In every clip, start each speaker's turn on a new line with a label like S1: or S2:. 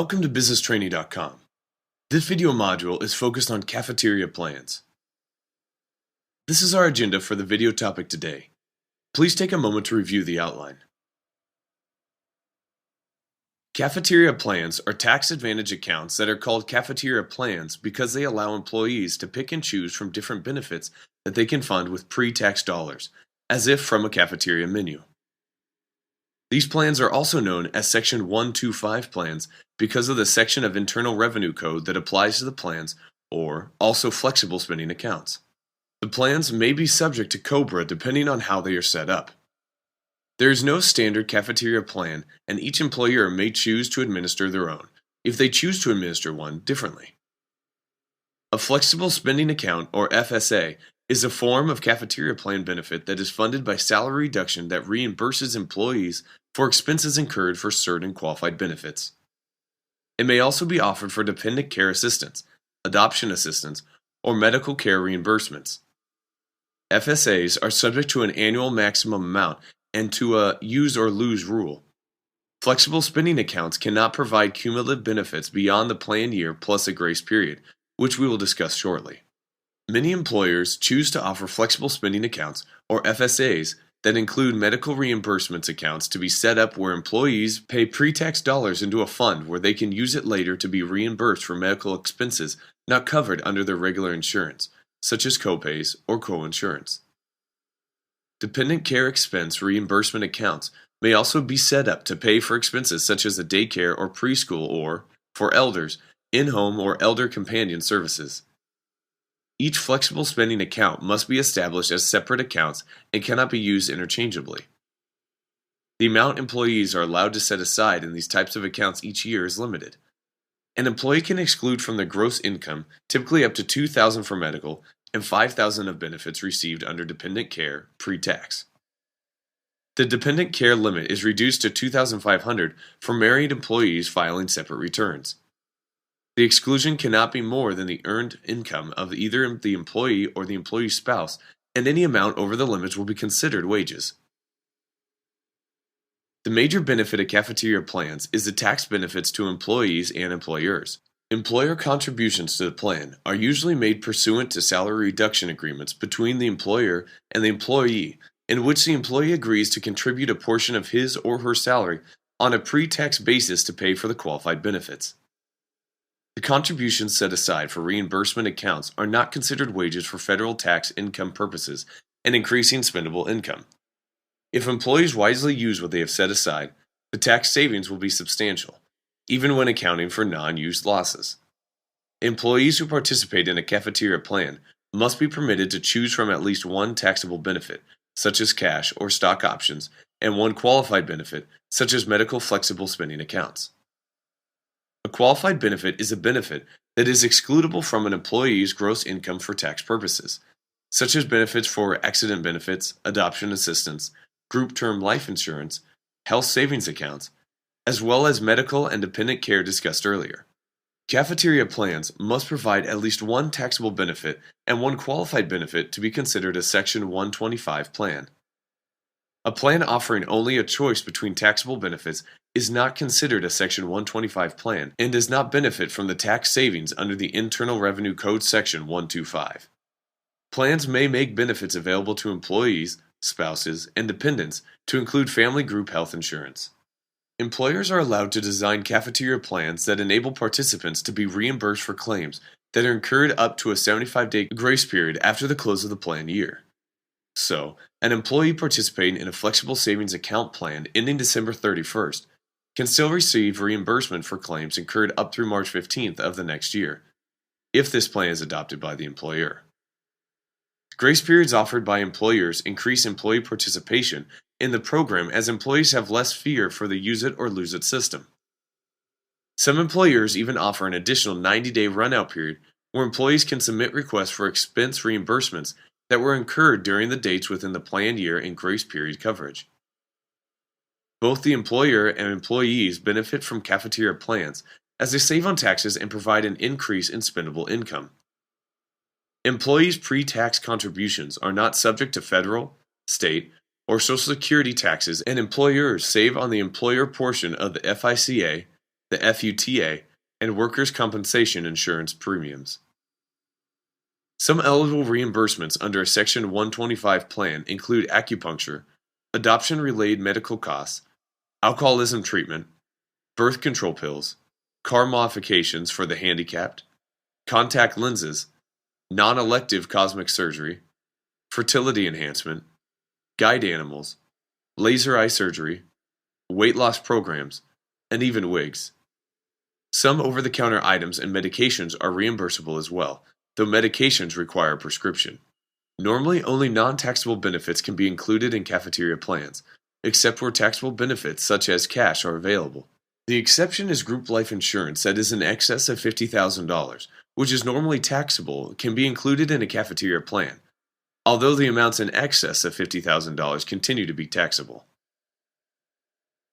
S1: Welcome to BusinessTraining.com. This video module is focused on cafeteria plans. This is our agenda for the video topic today. Please take a moment to review the outline. Cafeteria plans are tax advantage accounts that are called cafeteria plans because they allow employees to pick and choose from different benefits that they can fund with pre-tax dollars, as if from a cafeteria menu. These plans are also known as Section 125 plans because of the section of Internal Revenue Code that applies to the plans, or also flexible spending accounts. The plans may be subject to COBRA depending on how they are set up. There is no standard cafeteria plan, and each employer may choose to administer their own, if they choose to administer one differently. A flexible spending account, or FSA, is a form of cafeteria plan benefit that is funded by salary reduction that reimburses employees for expenses incurred for certain qualified benefits. It may also be offered for dependent care assistance, adoption assistance, or medical care reimbursements. FSAs are subject to an annual maximum amount and to a use or lose rule. Flexible spending accounts cannot provide cumulative benefits beyond the planned year plus a grace period, which we will discuss shortly. Many employers choose to offer flexible spending accounts, or FSAs, that include medical reimbursements accounts to be set up where employees pay pre-tax dollars into a fund where they can use it later to be reimbursed for medical expenses not covered under their regular insurance, such as copays or co-insurance. Dependent care expense reimbursement accounts may also be set up to pay for expenses such as a daycare or preschool or, for elders, in-home or elder companion services. Each flexible spending account must be established as separate accounts and cannot be used interchangeably. The amount employees are allowed to set aside in these types of accounts each year is limited. An employee can exclude from their gross income typically up to $2,000 for medical and $5,000 of benefits received under dependent care pre-tax. The dependent care limit is reduced to $2,500 for married employees filing separate returns. The exclusion cannot be more than the earned income of either the employee or the employee's spouse, and any amount over the limits will be considered wages. The major benefit of cafeteria plans is the tax benefits to employees and employers. Employer contributions to the plan are usually made pursuant to salary reduction agreements between the employer and the employee, in which the employee agrees to contribute a portion of his or her salary on a pre-tax basis to pay for the qualified benefits. The contributions set aside for reimbursement accounts are not considered wages for federal tax income purposes and increasing spendable income. If employees wisely use what they have set aside, the tax savings will be substantial, even when accounting for non-used losses. Employees who participate in a cafeteria plan must be permitted to choose from at least one taxable benefit, such as cash or stock options, and one qualified benefit, such as medical flexible spending accounts. A qualified benefit is a benefit that is excludable from an employee's gross income for tax purposes, such as benefits for accident benefits, adoption assistance, group term life insurance, health savings accounts, as well as medical and dependent care discussed earlier. Cafeteria plans must provide at least one taxable benefit and one qualified benefit to be considered a Section 125 plan. A plan offering only a choice between taxable benefits is not considered a Section 125 plan and does not benefit from the tax savings under the Internal Revenue Code Section 125. Plans may make benefits available to employees, spouses, and dependents to include family group health insurance. Employers are allowed to design cafeteria plans that enable participants to be reimbursed for claims that are incurred up to a 75-day grace period after the close of the plan year. So, an employee participating in a flexible savings account plan ending December 31st can still receive reimbursement for claims incurred up through March 15th of the next year, if this plan is adopted by the employer. Grace periods offered by employers increase employee participation in the program as employees have less fear for the use it or lose it system. Some employers even offer an additional 90-day run-out period where employees can submit requests for expense reimbursements that were incurred during the dates within the planned year and grace period coverage. Both the employer and employees benefit from cafeteria plans as they save on taxes and provide an increase in spendable income. Employees' pre-tax contributions are not subject to federal, state, or Social Security taxes, and employers save on the employer portion of the FICA, the FUTA, and workers' compensation insurance premiums. Some eligible reimbursements under a Section 125 plan include acupuncture, adoption-related medical costs, alcoholism treatment, birth control pills, car modifications for the handicapped, contact lenses, non-elective cosmetic surgery, fertility enhancement, guide animals, laser eye surgery, weight loss programs, and even wigs. Some over-the-counter items and medications are reimbursable as well, though medications require a prescription. Normally, only non-taxable benefits can be included in cafeteria plans, except where taxable benefits such as cash are available. The exception is group life insurance that is in excess of $50,000, which is normally taxable, can be included in a cafeteria plan, although the amounts in excess of $50,000 continue to be taxable.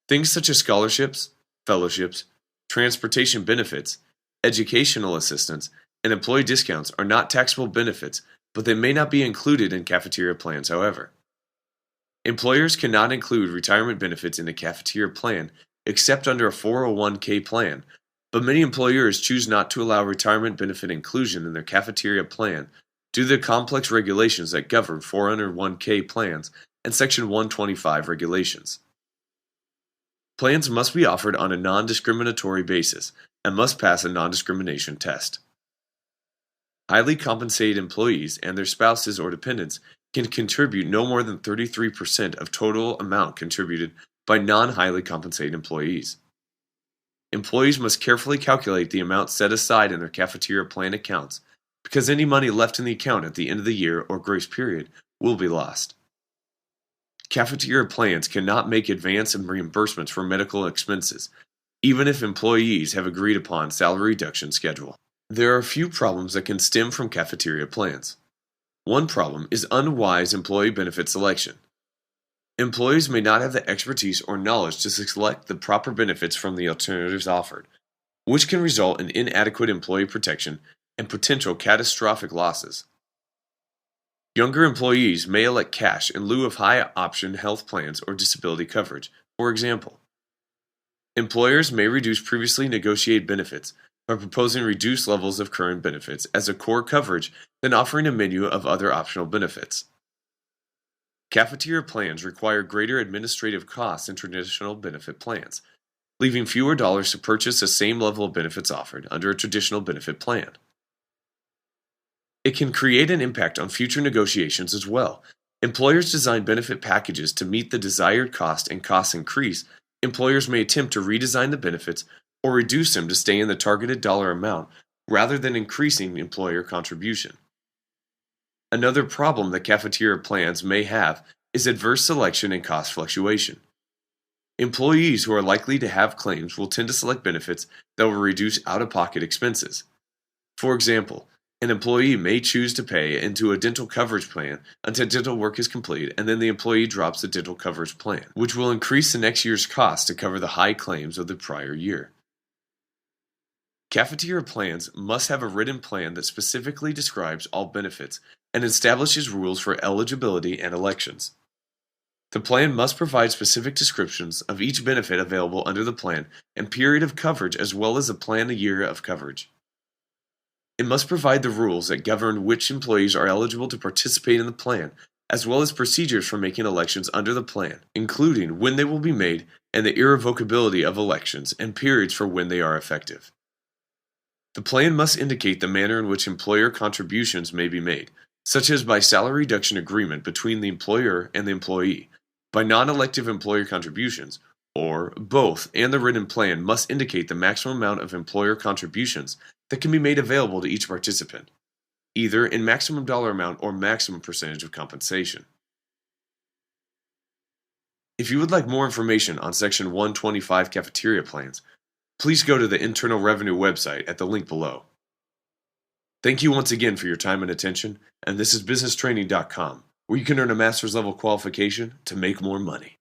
S1: Things such as scholarships, fellowships, transportation benefits, educational assistance, and employee discounts are not taxable benefits, but they may not be included in cafeteria plans, however. Employers cannot include retirement benefits in a cafeteria plan except under a 401k plan, but many employers choose not to allow retirement benefit inclusion in their cafeteria plan due to the complex regulations that govern 401k plans and Section 125 regulations. Plans must be offered on a non-discriminatory basis and must pass a non-discrimination test. Highly compensated employees and their spouses or dependents can contribute no more than 33% of total amount contributed by non-highly compensated employees. Employees must carefully calculate the amount set aside in their cafeteria plan accounts because any money left in the account at the end of the year or grace period will be lost. Cafeteria plans cannot make advance and reimbursements for medical expenses, even if employees have agreed upon salary reduction schedule. There are a few problems that can stem from cafeteria plans. One problem is unwise employee benefit selection. Employees may not have the expertise or knowledge to select the proper benefits from the alternatives offered, which can result in inadequate employee protection and potential catastrophic losses. Younger employees may elect cash in lieu of high-option health plans or disability coverage. For example, employers may reduce previously negotiated benefits by proposing reduced levels of current benefits as a core coverage than offering a menu of other optional benefits. Cafeteria plans require greater administrative costs than traditional benefit plans, leaving fewer dollars to purchase the same level of benefits offered under a traditional benefit plan. It can create an impact on future negotiations as well. Employers design benefit packages to meet the desired cost, and costs increase. Employers may attempt to redesign the benefits or reduce them to stay in the targeted dollar amount rather than increasing employer contribution. Another problem that cafeteria plans may have is adverse selection and cost fluctuation. Employees who are likely to have claims will tend to select benefits that will reduce out-of-pocket expenses. For example, an employee may choose to pay into a dental coverage plan until dental work is complete, and then the employee drops the dental coverage plan, which will increase the next year's cost to cover the high claims of the prior year. Cafeteria plans must have a written plan that specifically describes all benefits and establishes rules for eligibility and elections. The plan must provide specific descriptions of each benefit available under the plan and period of coverage, as well as a planned year of coverage. It must provide the rules that govern which employees are eligible to participate in the plan, as well as procedures for making elections under the plan, including when they will be made and the irrevocability of elections and periods for when they are effective. The plan must indicate the manner in which employer contributions may be made, such as by salary reduction agreement between the employer and the employee, by non-elective employer contributions, or both, and the written plan must indicate the maximum amount of employer contributions that can be made available to each participant, either in maximum dollar amount or maximum percentage of compensation. If you would like more information on Section 125 cafeteria plans, please go to the Internal Revenue website at the link below. Thank you once again for your time and attention, and this is businesstraining.com, where you can earn a master's level qualification to make more money.